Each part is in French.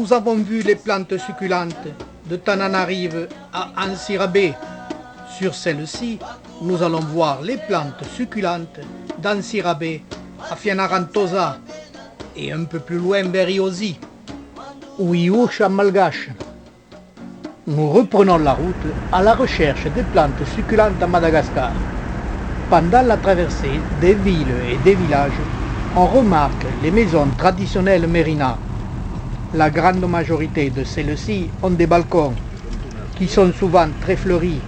nous avons vu les plantes succulentes de Tananarive à Ansirabé. Sur celle-ci, nous allons voir les plantes succulentes d'Ansirabé à Fianarantosa et un peu plus loin vers Iosi, ou Ioucha malgache. Nous reprenons la route à la recherche des plantes succulentes à Madagascar. Pendant la traversée des villes et des villages, on remarque les maisons traditionnelles Mérina. La grande majorité de celles-ci ont des balcons, qui sont souvent très fleuris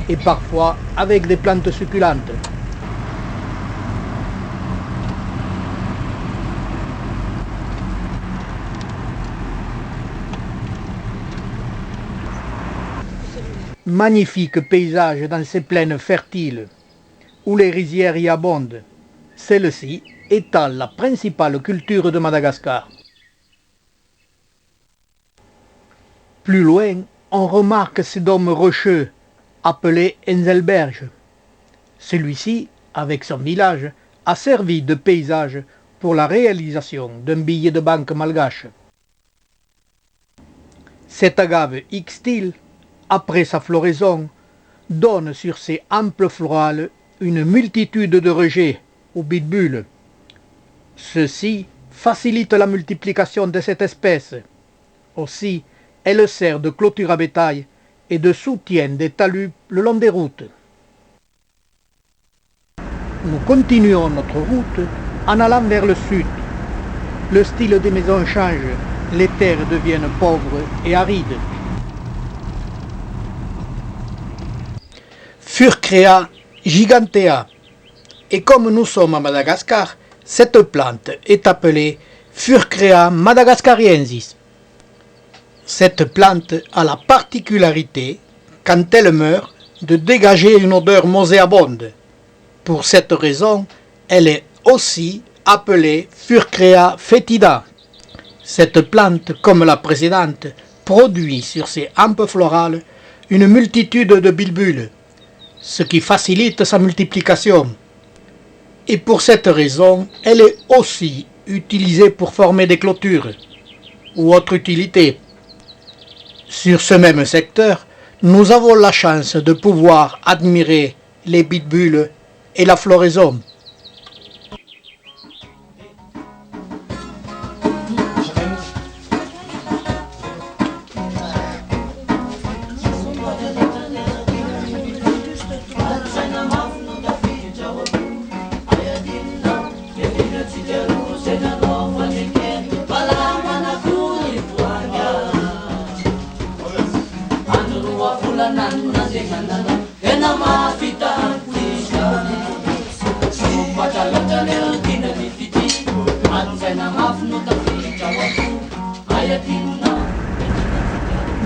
et parfois avec des plantes succulentes. Magnifique paysage dans ces plaines fertiles, où les rizières y abondent. Celle-ci étant la principale culture de Madagascar. Plus loin, on remarque ces dômes rocheux, appelés Enzelberg. Celui-ci, avec son village, a servi de paysage pour la réalisation d'un billet de banque malgache. Cet agave X-style, après sa floraison, donne sur ses amples florales une multitude de rejets ou bitbules. Ceci facilite la multiplication de cette espèce. Aussi, elle sert de clôture à bétail et de soutien des talus le long des routes. Nous continuons notre route en allant vers le sud. Le style des maisons change, les terres deviennent pauvres et arides. Furcrea gigantea. Et comme nous sommes à Madagascar, cette plante est appelée Furcrea madagascariensis. Cette plante a la particularité, quand elle meurt, de dégager une odeur nauséabonde. Pour cette raison, elle est aussi appelée Furcrea foetida. Cette plante, comme la précédente, produit sur ses hampes florales une multitude de bilbules, ce qui facilite sa multiplication. Et pour cette raison, elle est aussi utilisée pour former des clôtures ou autres utilités. Sur ce même secteur, nous avons la chance de pouvoir admirer les bitbules et la floraison.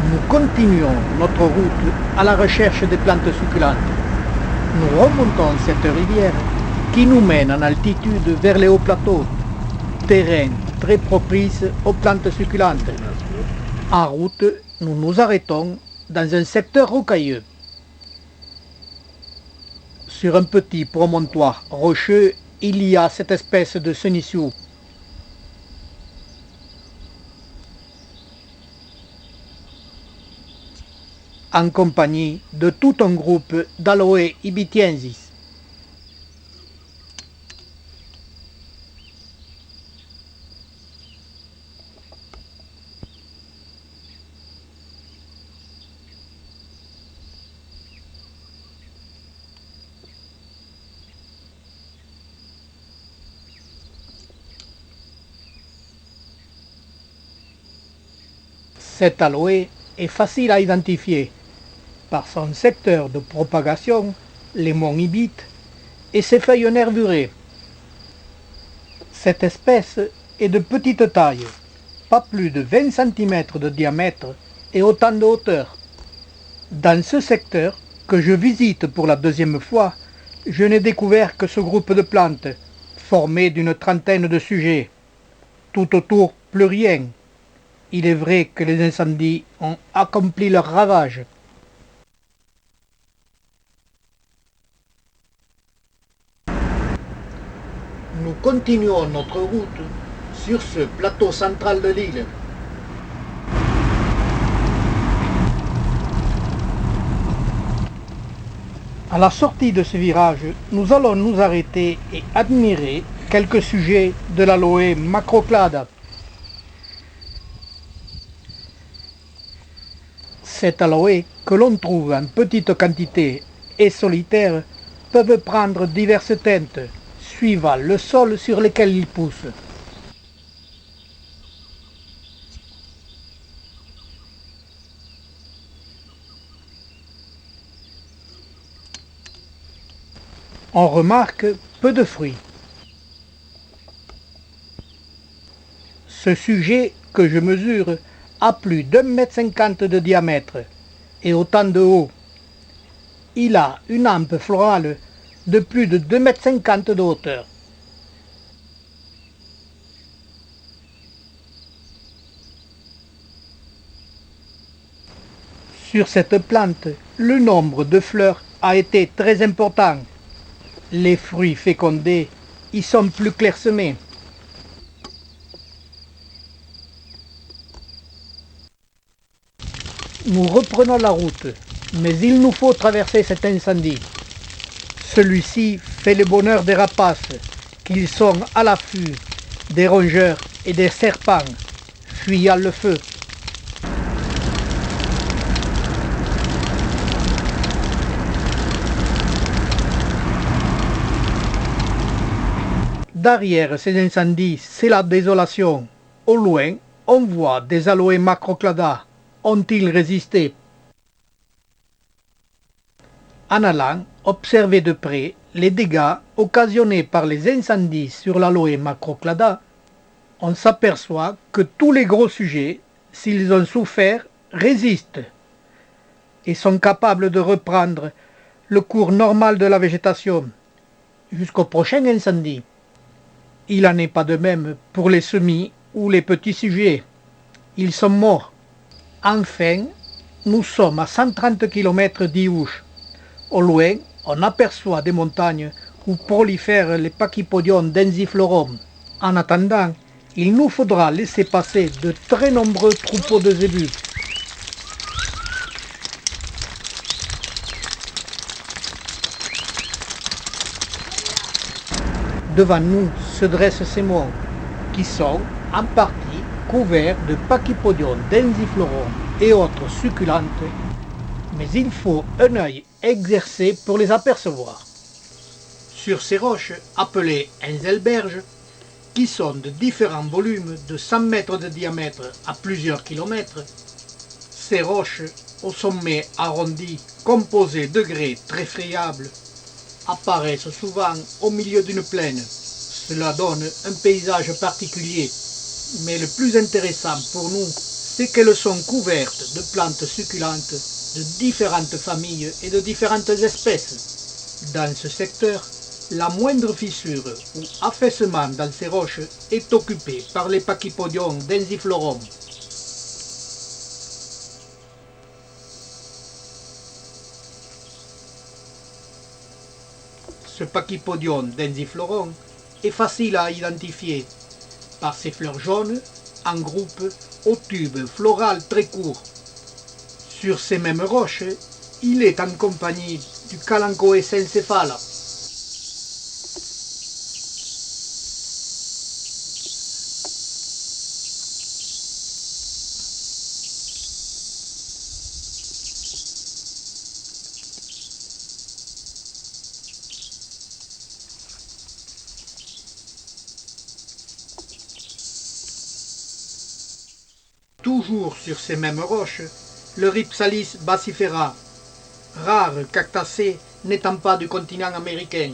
Nous continuons notre route à la recherche des plantes succulentes. Nous remontons cette rivière qui nous mène en altitude vers les hauts plateaux, terrain très propice aux plantes succulentes. En route, nous nous arrêtons dans un secteur rocailleux. Sur un petit promontoire rocheux, il y a cette espèce de senissu. En compagnie de tout un groupe d'Aloe ibitiensis. Cet aloe est facile à identifier par son secteur de propagation, les monts Ibit, et ses feuilles nervurées. Cette espèce est de petite taille, pas plus de 20 cm de diamètre et autant de hauteur. Dans ce secteur, que je visite pour la deuxième fois, je n'ai découvert que ce groupe de plantes, formé d'une trentaine de sujets. Tout autour, plus rien. Il est vrai que les incendies ont accompli leurs ravages. Nous continuons notre route sur ce plateau central de l'île. À la sortie de ce virage, nous allons nous arrêter et admirer quelques sujets de l'aloe macroclada. Cet aloe, que l'on trouve en petite quantité et solitaire, peuvent prendre diverses teintes, suivant le sol sur lequel il pousse. On remarque peu de fruits. Ce sujet, que je mesure, a plus d'1,50 m de diamètre et autant de haut. Il a une hampe florale de plus de 2,50 m de hauteur. Sur cette plante, le nombre de fleurs a été très important. Les fruits fécondés y sont plus clairsemés. Nous reprenons la route, mais il nous faut traverser cet incendie. Celui-ci fait le bonheur des rapaces, qu'ils sont à l'affût des rongeurs et des serpents, fuyant le feu. Derrière ces incendies, c'est la désolation. Au loin, on voit des aloe macroclada. Ont-ils résisté? En allant observer de près les dégâts occasionnés par les incendies sur l'aloe macroclada, on s'aperçoit que tous les gros sujets, s'ils ont souffert, résistent et sont capables de reprendre le cours normal de la végétation jusqu'au prochain incendie. Il n'en est pas de même pour les semis ou les petits sujets. Ils sont morts. Enfin, nous sommes à 130 km d'Iouche. Au loin, on aperçoit des montagnes où prolifèrent les Pachypodium densiflorum. En attendant, il nous faudra laisser passer de très nombreux troupeaux de zébus. Devant nous se dressent ces monts, qui sont en partie couverts de Pachypodium densiflorum et autres succulentes, mais il faut un œil exercé pour les apercevoir. Sur ces roches appelées Enzelberge, qui sont de différents volumes de 100 mètres de diamètre à plusieurs kilomètres, ces roches au sommet arrondi, composées de grès très friables, apparaissent souvent au milieu d'une plaine. Cela donne un paysage particulier, mais le plus intéressant pour nous, c'est qu'elles sont couvertes de plantes succulentes de différentes familles et de différentes espèces. Dans ce secteur, la moindre fissure ou affaissement dans ces roches est occupé par les Pachypodium densiflorum. Ce Pachypodium densiflorum est facile à identifier par ses fleurs jaunes en groupe au tube floral très court. Sur ces mêmes roches, il est en compagnie du Kalanchoe encephala. Toujours sur ces mêmes roches, le Rhipsalis bassifera, rare cactacée n'étant pas du continent américain.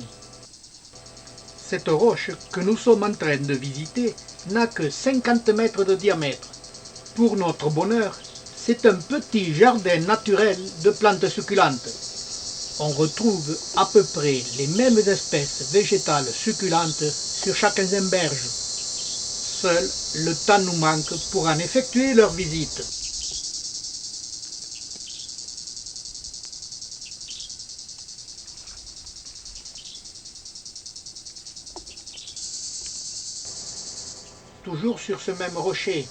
Cette roche que nous sommes en train de visiter n'a que 50 mètres de diamètre. Pour notre bonheur, c'est un petit jardin naturel de plantes succulentes. On retrouve à peu près les mêmes espèces végétales succulentes sur chaque Enzelberge. Seul le temps nous manque pour en effectuer leur visite. Toujours sur ce même rocher,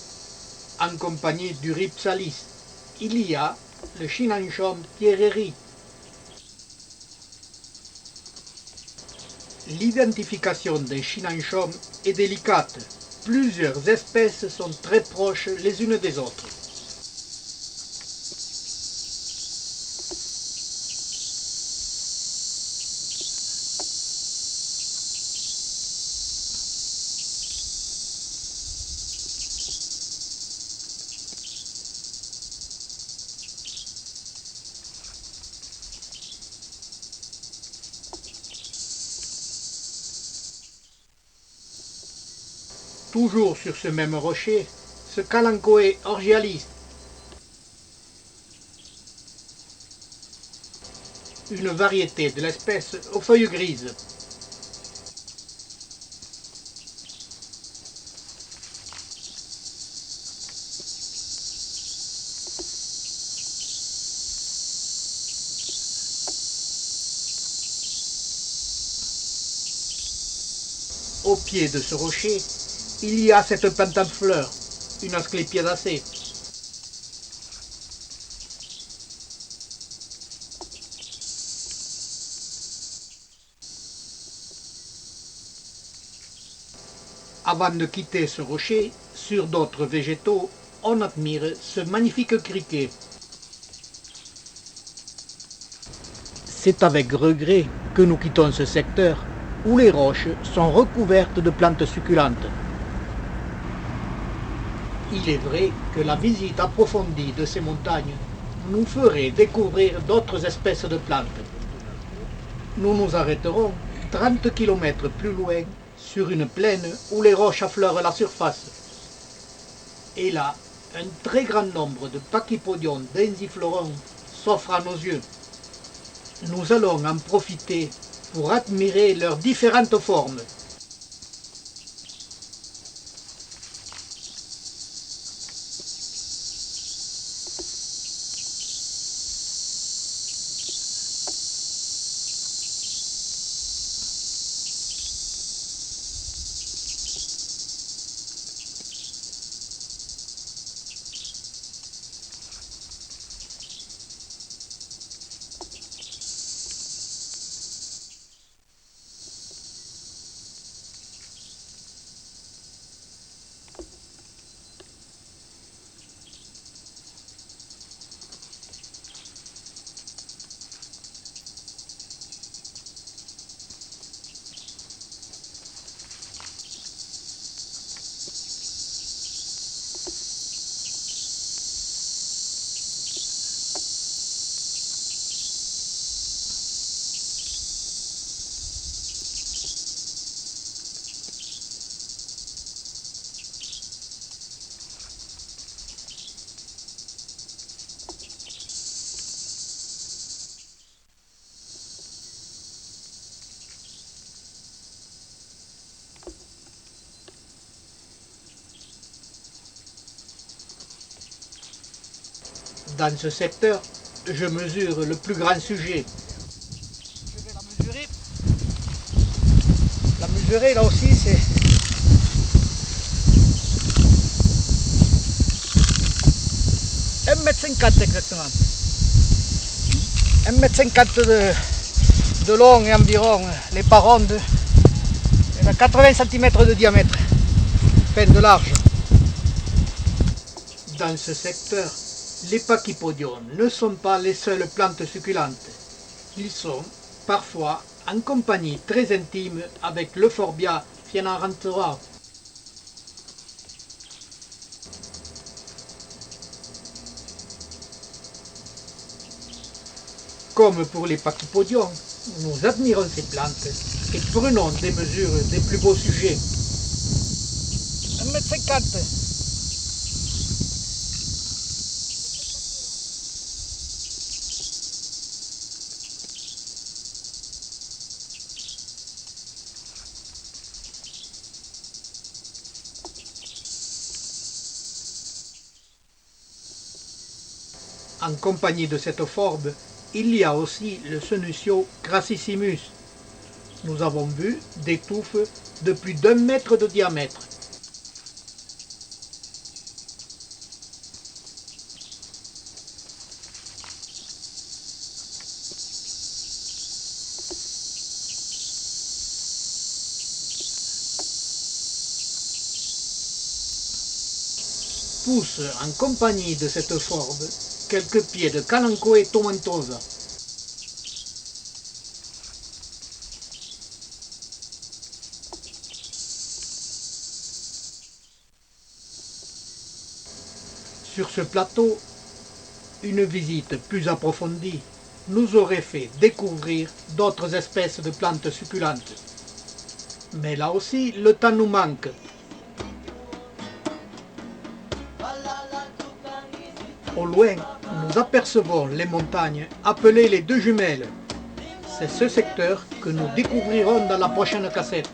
en compagnie du Rhipsalis, il y a le Chinanchum thierreri. L'identification des chinanchoms est délicate. Plusieurs espèces sont très proches les unes des autres. Toujours sur ce même rocher, ce Kalanchoe orgialis, une variété de l'espèce aux feuilles grises. Au pied de ce rocher, il y a cette plante en fleurs, une asclépiadacée. Avant de quitter ce rocher, sur d'autres végétaux, on admire ce magnifique criquet. C'est avec regret que nous quittons ce secteur où les roches sont recouvertes de plantes succulentes. Il est vrai que la visite approfondie de ces montagnes nous ferait découvrir d'autres espèces de plantes. Nous nous arrêterons 30 km plus loin sur une plaine où les roches affleurent la surface. Et là, un très grand nombre de pachypodions densiflorons s'offrent à nos yeux. Nous allons en profiter pour admirer leurs différentes formes. Dans ce secteur, je mesure le plus grand sujet. Je vais la mesurer. La mesurer là aussi c'est 1,50 m exactement. 1,50 m de long et environ les pas rondes. Elle a 80 cm de diamètre, enfin de large. Dans ce secteur, les pachypodions ne sont pas les seules plantes succulentes. Ils sont parfois en compagnie très intime avec l'Euphorbia fianaranthera. Comme pour les pachypodions, nous admirons ces plantes et prenons des mesures des plus beaux sujets. 1,50 m. En compagnie de cette forbe, il y a aussi le Senucio crassissimus. Nous avons vu des touffes de plus d'1 mètre de diamètre. pousse en compagnie de cette forbe quelques pieds de Kalanchoe tomentosa. Sur ce plateau, une visite plus approfondie nous aurait fait découvrir d'autres espèces de plantes succulentes. Mais là aussi, le temps nous manque. Au loin, nous apercevons les montagnes appelées les Deux Jumelles. C'est ce secteur que nous découvrirons dans la prochaine cassette.